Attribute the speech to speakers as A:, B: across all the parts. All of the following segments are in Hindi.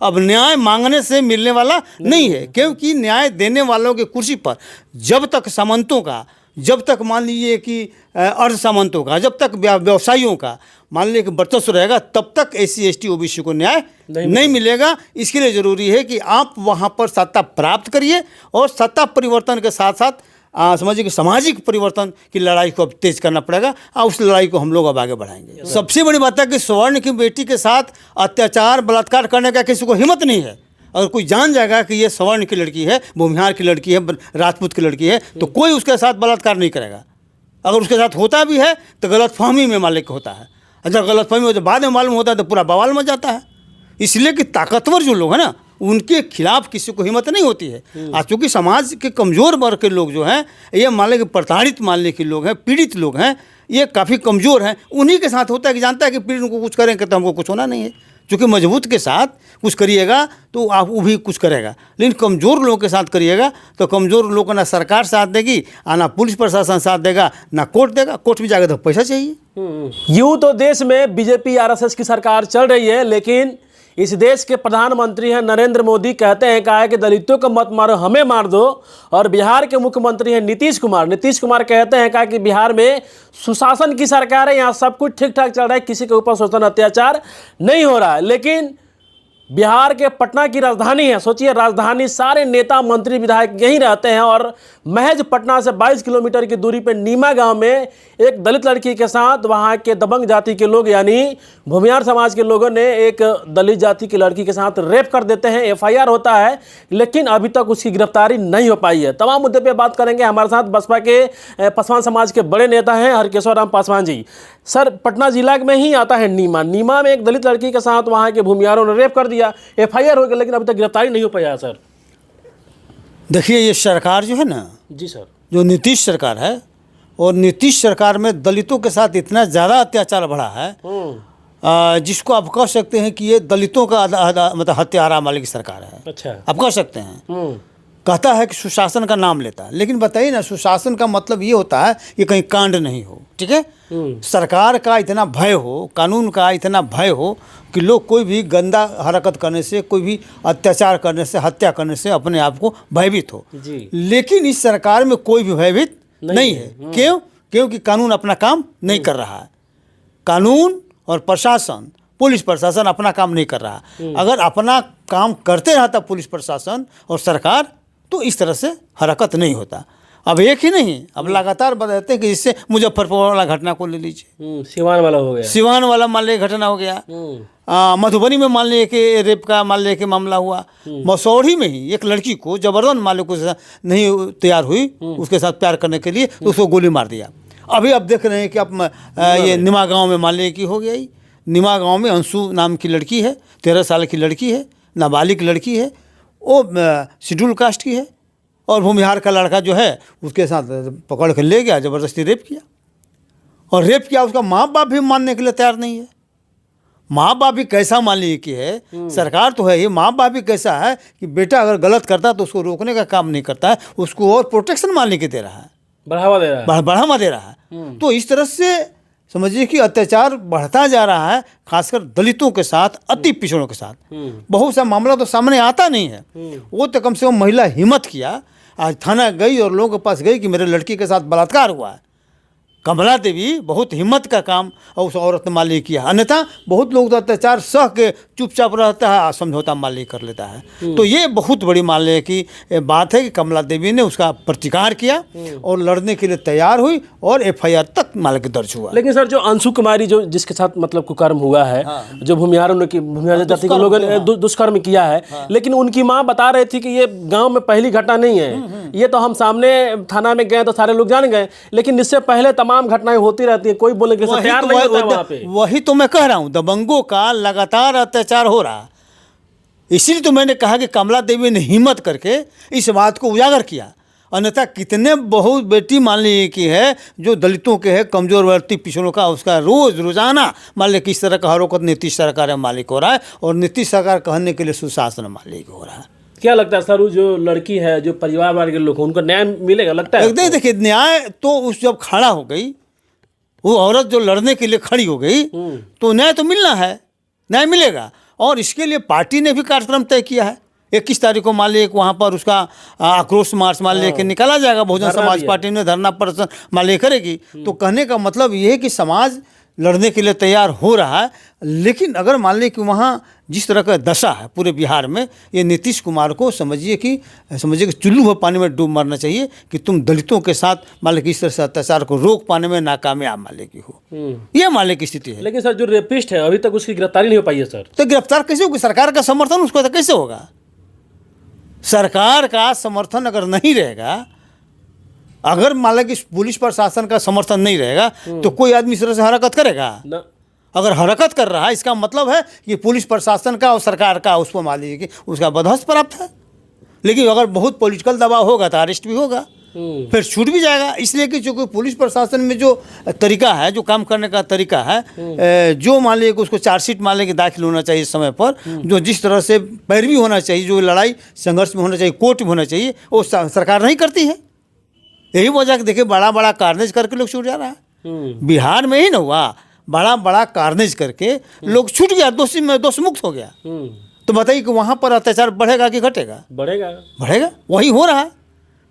A: अब न्याय मांगने से मिलने वाला नहीं है, क्योंकि न्याय देने वालों की कुर्सी पर जब तक सामंतों का, जब तक मान लीजिए कि अर्ध सामंतों का, जब तक व्यवसायियों का मान लीजिए कि वर्चस्व रहेगा, तब तक SC ST OBC को न्याय नहीं मिलेगा। इसके लिए ज़रूरी है कि आप वहाँ पर सत्ता प्राप्त करिए और सत्ता परिवर्तन के साथ साथ समझिए कि सामाजिक परिवर्तन की लड़ाई को अब तेज करना पड़ेगा और उस लड़ाई को हम लोग अब आगे बढ़ाएंगे। सबसे बड़ी बात है कि स्वर्ण की बेटी के साथ अत्याचार बलात्कार करने का किसी को हिम्मत नहीं है। अगर कोई जान जाएगा कि ये स्वर्ण की लड़की है, भूमिहार की लड़की है, राजपूत की लड़की है, तो कोई उसके साथ बलात्कार नहीं करेगा। अगर उसके साथ होता भी है तो गलतफहमी में मालिक होता है, जब गलतफहमी हो तो बाद में मालूम होता है तो पूरा बवाल मच जाता है। इसलिए कि ताकतवर जो लोग हैं ना, उनके खिलाफ किसी को हिम्मत नहीं होती है। आज चूँकि समाज के कमज़ोर वर्ग के लोग जो हैं, ये मान लें कि प्रताड़ित मान लें कि लोग हैं, पीड़ित लोग हैं, ये काफ़ी कमज़ोर हैं, उन्हीं के साथ होता है कि जानता है कि पीड़ित को कुछ करेंगे तो हमको कुछ होना नहीं है। चूँकि मजबूत के साथ कुछ करिएगा तो आप वो भी कुछ करेगा, लेकिन कमज़ोर लोगों के साथ करिएगा तो कमज़ोर लोग को ना सरकार साथ देगी, ना पुलिस प्रशासन साथ देगा, ना कोर्ट देगा। कोर्ट भी जाएगा तो पैसा चाहिए।
B: यूँ तो देश में BJP RSS की सरकार चल रही है, लेकिन इस देश के प्रधानमंत्री हैं नरेंद्र मोदी, कहते हैं कहा है कि दलितों को मत मारो, हमें मार दो। और बिहार के मुख्यमंत्री हैं नीतीश कुमार कहते हैं कहा कि बिहार में सुशासन की सरकार है, यहाँ सब कुछ ठीक ठाक चल रहा है, किसी के ऊपर शोषण अत्याचार नहीं हो रहा है। लेकिन बिहार के पटना की राजधानी है, सोचिए राजधानी, सारे नेता मंत्री विधायक यहीं रहते हैं, और महज पटना से 22 किलोमीटर की दूरी पर नीमा गांव में एक दलित लड़की के साथ वहां के दबंग जाति के लोग यानी भूमिहार समाज के लोगों ने एक दलित जाति की लड़की के साथ रेप कर देते हैं। FIR होता है, लेकिन अभी तक उसकी गिरफ्तारी नहीं हो पाई है। तमाम मुद्दे पर बात करेंगे। हमारे साथ बसपा के पासवान समाज के बड़े नेता हैं हरकेश्वर राम पासवान जी। सर, पटना जिला में ही आता है नीमा में एक दलित लड़की के साथ वहाँ के भूमिहारों ने रेप कर दिया, FIR हो गया, लेकिन अभी तक गिरफ्तारी नहीं हो पाया है। सर
A: देखिए, ये सरकार जो है ना,
B: जी सर, जो
A: नीतीश सरकार है, और नीतीश सरकार में दलितों के साथ इतना ज़्यादा अत्याचार बढ़ा है जिसको आप कह सकते हैं कि ये दलितों का मतलब हत्यारा वाली की सरकार है।
B: अच्छा,
A: आप कह सकते हैं। कहता है कि सुशासन का नाम लेता है, लेकिन बताइए ना, सुशासन का मतलब ये होता है कि कहीं कांड नहीं हो। ठीक है, सरकार का इतना भय हो, कानून का इतना भय हो कि लोग कोई भी गंदा हरकत करने से, कोई भी अत्याचार करने से, हत्या करने से अपने आप को भयभीत हो। लेकिन इस सरकार में कोई भी भयभीत नहीं है। क्यों? क्योंकि कानून अपना काम नहीं कर रहा है। कानून और प्रशासन, पुलिस प्रशासन अपना काम नहीं कर रहा। अगर अपना काम करते रहता पुलिस प्रशासन और सरकार, तो इस तरह से हरकत नहीं होता। अब एक ही नहीं, अब लगातार बताते हैं कि इससे मुजफ्फरपुर वाला घटना को ले लीजिए,
B: सिवान वाला हो गया,
A: सिवान वाला मान लीजिए घटना हो गया, मधुबनी में मान लीजिए कि रेप का मान लीजिए कि मामला हुआ, मसौढ़ी में ही एक लड़की को जबरदस्त मान लीजिए नहीं तैयार हुई उसके साथ प्यार करने के लिए, तो उसको गोली मार दिया। अभी अब देख रहे हैं कि अब ये निमा गाँव में मान लीजिए कि हो गया ही। निमा गाँव में अंशु नाम की लड़की है, 13 साल की लड़की है, नाबालिग लड़की है, वो शेड्यूल कास्ट की है, और भूमिहार का लड़का जो है उसके साथ पकड़ कर ले गया, ज़बरदस्ती रेप किया। और रेप किया, उसका माँ बाप भी मानने के लिए तैयार नहीं है। माँ बाप भी कैसा मान लीजिए कि है, सरकार तो है ही, माँ बाप भी कैसा है कि बेटा अगर गलत करता है तो उसको रोकने का काम नहीं करता है, उसको और प्रोटेक्शन मान के दे रहा है, बढ़ावा दे रहा है। तो इस तरह से समझिए कि अत्याचार बढ़ता जा रहा है, खासकर दलितों के साथ, अति पिछड़ों के साथ। बहुत सा मामला तो सामने आता नहीं है। वो तो कम से कम महिला हिम्मत किया, आज थाना गई और लोगों के पास गई कि मेरे लड़की के साथ बलात्कार हुआ है। कमला देवी बहुत हिम्मत का काम और उस औरत ने मान ली किया। अन्यथा बहुत लोग तो अत्याचार सह के चुपचाप रहता है, समझौता मान ली कर लेता है। तो ये बहुत बड़ी मान ली की बात है कि कमला देवी ने उसका प्रतिकार किया और लड़ने के लिए तैयार हुई और FIR तक मान ली दर्ज हुआ।
B: लेकिन सर, जो अंशु कुमारी जो जिसके साथ मतलब कुकर्म हुआ है, जो भूमिहार जाति के लोगों ने दुष्कर्म किया है, लेकिन उनकी माँ बता रही थी कि ये गाँव में पहली घटना नहीं है, ये तो हम सामने थाना में गए तो सारे लोग जान गए, लेकिन इससे पहले तमाम घटनाएं होती रहती है, कोई बोलने के लिए तैयार नहीं होता है वहाँ पे।
A: वही तो मैं कह रहा हूँ, दबंगों का लगातार अत्याचार हो रहा। इसीलिए तो मैंने कहा कि कमला देवी ने हिम्मत करके इस बात को उजागर किया। अन्यथा कितने बहुत बेटी मान लीजिए की है जो दलितों के है, कमजोर वर्ग पिछड़ों का, उसका रोजाना मान लीजिए किस तरह का हरकत नीतीश सरकार में मालिक हो रहा है, और नीतीश सरकार कहने के लिए सुशासन मालिक हो रहा है।
B: क्या लगता है सर, वो जो लड़की है, जो परिवार वाले के लोग, उनको न्याय मिलेगा लगता है?
A: एकदम। देखिए, न्याय तो उस जब खड़ा हो गई, वो औरत जो लड़ने के लिए खड़ी हो गई, तो न्याय तो मिलना है, न्याय मिलेगा। और इसके लिए पार्टी ने भी कार्यक्रम तय किया है। 21 तारीख को मान लीजिए वहाँ पर उसका आक्रोश मार्च मान लीजिए कि निकाला जाएगा। बहुजन समाज पार्टी ने धरना प्रदर्शन मान लीजिए करेगी। तो कहने का मतलब ये है कि समाज लड़ने के लिए तैयार हो रहा है। लेकिन अगर मान लीजिए कि वहाँ जिस तरह का दशा है पूरे बिहार में, ये नीतीश कुमार को समझिए कि चुल्लू भर पानी में डूब मरना चाहिए कि तुम दलितों के साथ मान लीजिए इस तरह से अत्याचार को रोक पाने में नाकामयाब मान लीजिए हो। ये मान लीजिए की स्थिति है।
B: लेकिन सर जो रेपिस्ट है अभी तक उसकी गिरफ्तारी नहीं हो पाई है सर।
A: तो गिरफ्तार कैसे होगी? सरकार का समर्थन उसको तो कैसे होगा? सरकार का समर्थन अगर नहीं रहेगा, अगर मान लीजिए कि पुलिस प्रशासन का समर्थन नहीं रहेगा तो कोई आदमी इस तरह से हरकत करेगा
B: ना।
A: अगर हरकत कर रहा है इसका मतलब है कि पुलिस प्रशासन का और सरकार का उसको मान लीजिए कि उसका बदहस्त प्राप्त है। लेकिन अगर बहुत पॉलिटिकल दबाव होगा तो अरेस्ट भी होगा, फिर छूट भी जाएगा। इसलिए कि चूँकि पुलिस प्रशासन में जो तरीका है, जो काम करने का तरीका है, जो मान लीजिए कि उसको चार्जशीट मान लीजिए कि दाखिल होना चाहिए समय पर, जो जिस तरह से पैरवी होना चाहिए, जो लड़ाई संघर्ष में होना चाहिए, कोर्ट में होना चाहिए, वो सरकार नहीं करती है। यही वजह देखिए बड़ा बड़ा कार्नेज करके लोग छूट जा रहा है। बिहार में ही ना हुआ, बड़ा बड़ा कार्नेज करके लोग छूट गया, दोषी मुक्त हो गया। तो बताइए कि वहाँ पर अत्याचार बढ़ेगा कि घटेगा?
B: बढ़ेगा।
A: बढ़ेगा, वही हो रहा है।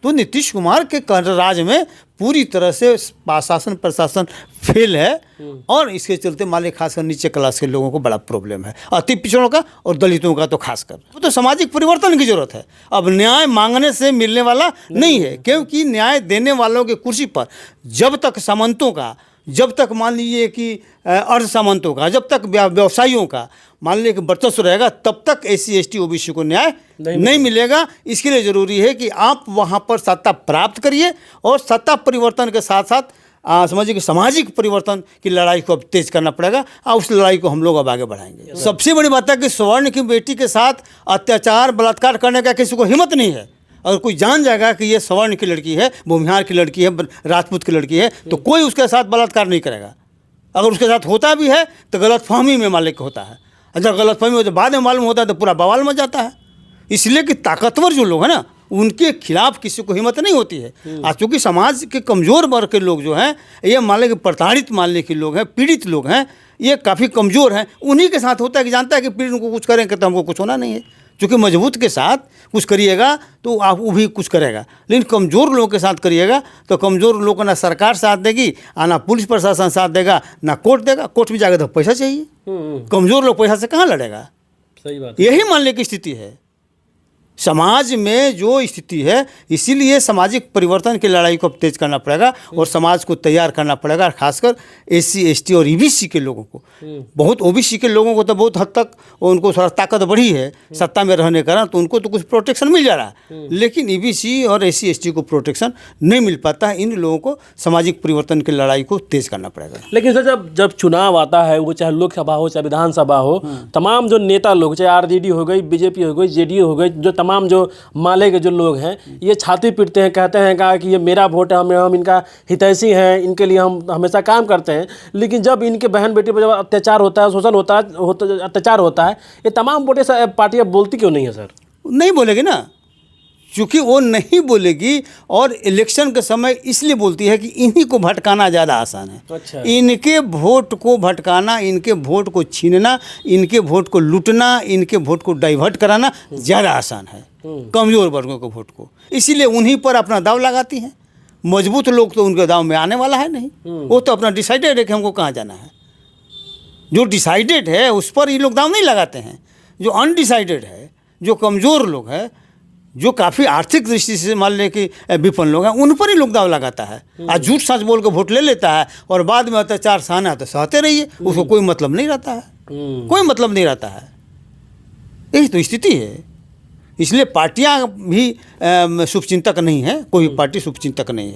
A: तो नीतीश कुमार के राज में पूरी तरह से शासन प्रशासन फेल है और इसके चलते मान लीजिए खासकर नीचे क्लास के लोगों को बड़ा प्रॉब्लम है, अति पिछड़ों का और दलितों का तो खासकर। तो सामाजिक परिवर्तन की जरूरत है। अब न्याय मांगने से मिलने वाला नहीं है, क्योंकि न्याय देने वालों की कुर्सी पर जब तक सामंतों का, जब तक मान लीजिए कि अर्ध सामंतों का, जब तक व्यवसायियों का मान लीजिए कि वर्चस्व रहेगा, तब तक SC ST OBC को न्याय नहीं मिलेगा। इसके लिए ज़रूरी है कि आप वहाँ पर सत्ता प्राप्त करिए और सत्ता परिवर्तन के साथ साथ समझिए कि सामाजिक परिवर्तन की लड़ाई को अब तेज करना पड़ेगा और उस लड़ाई को हम लोग अब आगे बढ़ाएंगे। सबसे बड़ी बात है कि स्वर्ण की बेटी के साथ अत्याचार बलात्कार करने का किसी को हिम्मत नहीं है। अगर कोई जान जाएगा कि ये स्वर्ण की लड़की है, भूमिहार की लड़की है, राजपूत की लड़की है, तो कोई उसके साथ बलात्कार नहीं करेगा। अगर उसके साथ होता भी है तो गलतफहमी में मालिक होता है। जब गलतफहमी हो तो बाद में मालूम होता है तो पूरा बवाल मच जाता है। इसलिए कि ताकतवर जो लोग हैं ना, उनके खिलाफ किसी को हिम्मत नहीं होती है। आज चूँकि समाज के कमज़ोर वर्ग के लोग जो हैं, ये मान लें कि प्रताड़ित मान लें कि लोग हैं, पीड़ित लोग हैं, ये काफ़ी कमज़ोर हैं, उन्हीं के साथ होता है कि जानता है कि पीड़ित को कुछ करेंगे तो हमको कुछ होना नहीं है। क्योंकि मजबूत के साथ कुछ करिएगा तो आप वो भी कुछ करेगा, लेकिन कमज़ोर लोगों के साथ करिएगा तो कमज़ोर लोग को ना सरकार साथ देगी, ना पुलिस प्रशासन साथ देगा, ना कोर्ट देगा। कोर्ट भी जाएगा तो पैसा चाहिए, कमज़ोर लोग पैसा से कहाँ लड़ेगा?
B: सही बात।
A: यही मानने की स्थिति है समाज में जो स्थिति है। इसीलिए सामाजिक परिवर्तन की लड़ाई को अब तेज करना पड़ेगा और समाज को तैयार करना पड़ेगा, खासकर SC ST और EBC के लोगों को। बहुत OBC के लोगों को तो बहुत हद तक उनको थोड़ा ताकत बढ़ी है सत्ता में रहने का ना, तो उनको तो कुछ प्रोटेक्शन मिल जा रहा है, लेकिन EBC और SC ST को प्रोटेक्शन नहीं मिल पाता है। इन लोगों को सामाजिक परिवर्तन की लड़ाई को तेज करना पड़ेगा।
B: लेकिन सर जब चुनाव आता है, वो चाहे लोकसभा हो चाहे विधानसभा हो, तमाम जो नेता लोग, चाहे RJD हो गई, BJP हो गई, JDU हो गई, जो तमाम जो माले के जो लोग हैं, ये छाती पीटते हैं, कहते हैं कहा कि ये मेरा वोट है, हम इनका हितैषी हैं, इनके लिए हम हमेशा काम करते हैं। लेकिन जब इनके बहन बेटी पर जब अत्याचार होता है, शोषण होता है, अत्याचार होता है, ये तमाम पार्टियां बोलती क्यों नहीं है सर?
A: नहीं बोलेगी ना, क्योंकि वो नहीं बोलेगी और इलेक्शन के समय इसलिए बोलती है कि इन्हीं को भटकाना ज़्यादा आसान है।
B: अच्छा।
A: इनके वोट को भटकाना, इनके वोट को छीनना, इनके वोट को लूटना, इनके वोट को डाइवर्ट कराना ज़्यादा आसान है कमज़ोर वर्गों के वोट को। इसीलिए उन्हीं पर अपना दाव लगाती हैं। मजबूत लोग तो उनके दाव में आने वाला है नहीं, वो तो अपना डिसाइडेड है कि हमको कहाँ जाना है। जो डिसाइडेड है उस पर ये लोग दाव नहीं लगाते हैं। जो अनडिसाइडेड है, जो कमज़ोर लोग हैं, जो काफ़ी आर्थिक दृष्टि से मान लें कि विपन्न लोग हैं, उन पर ही लोग दाव लगाता है। आज झूठ सच बोल के वोट ले लेता है और बाद में अत्याचार सहना है तो सहते रहिए, उसको कोई मतलब नहीं रहता है, कोई मतलब नहीं रहता है। यही तो स्थिति है। इसलिए पार्टियां भी शुभचिंतक नहीं है, कोई पार्टी शुभचिंतक नहीं है।